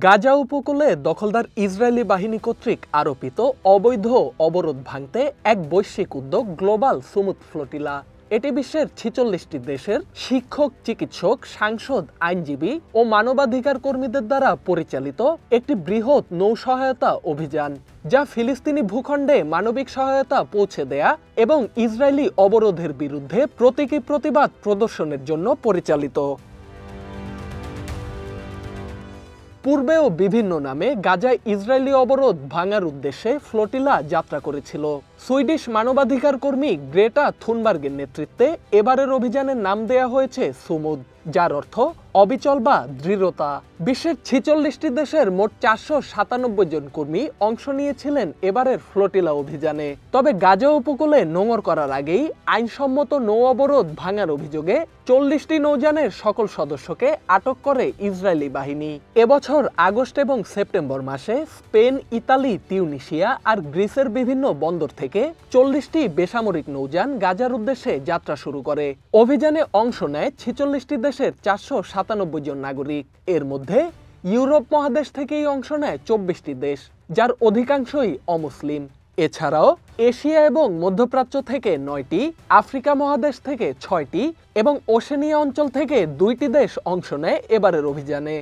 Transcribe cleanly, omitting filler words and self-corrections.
গাজা উপকূলে দখলদার ইসরায়েলি বাহিনী কর্তৃক আরোপিত অবৈধ অবরোধ ভাঙতে এক বৈশ্বিক উদ্যোগ গ্লোবাল সুমুদ ফ্লোটিলা। এটি বিশ্বের ৪৬টি দেশের শিক্ষক, চিকিৎসক, সাংসদ, আইনজীবী ও মানবাধিকার কর্মীদের দ্বারা পরিচালিত একটি বৃহৎ নৌসহায়তা অভিযান, যা ফিলিস্তিনি ভূখণ্ডে মানবিক সহায়তা পৌঁছে দেয়া এবং ইসরায়েলি অবরোধের বিরুদ্ধে প্রতীকী প্রতিবাদ প্রদর্শনের জন্য পরিচালিত। পূর্বেও বিভিন্ন নামে গাজায় ইসরায়েলি অবরোধ ভাঙার উদ্দেশ্যে ফ্লোটিলা যাত্রা করেছিল। সুইডিশ মানবাধিকার কর্মী গ্রেটা থুনবার্গের নেতৃত্বে এবারের অভিযানের নাম দেয়া হয়েছে সুমুদ, যার অর্থ অবিচল বা দৃঢ়তা। বিশ্বের ৪৬টি দেশের মোট ৪৯৭ জন কর্মী অংশ নিয়েছিলেন এবারের ফ্লোটিলা অভিযানে। তবে গাজা উপকূলে নোঙর করার আগেই আইনসম্মত নৌ অবরোধ ভাঙার অভিযোগে ৪০টি নৌযানের সকল সদস্যকে আটক করে ইসরায়েলি বাহিনী। এবছর আগস্ট এবং সেপ্টেম্বর মাসে স্পেন, ইতালি, তিউনিসিয়া আর গ্রিসের বিভিন্ন বন্দর থেকে ৪০টি বেসামরিক নৌযান গাজার উদ্দেশ্যে যাত্রা শুরু করে। অভিযানে অংশ নেয় ৪৬টি দেশের ৪৯৭ জন নাগরিক। এর মধ্যে ইউরোপ মহাদেশ থেকেই অংশ নেয় ২৪টি দেশ, যার অধিকাংশই অমুসলিম। এছাড়াও এশিয়া এবং মধ্যপ্রাচ্য থেকে ৯টি, আফ্রিকা মহাদেশ থেকে ৬টি এবং ওশেনিয়া অঞ্চল থেকে ২টি দেশ অংশ নেয় এবারের অভিযানে।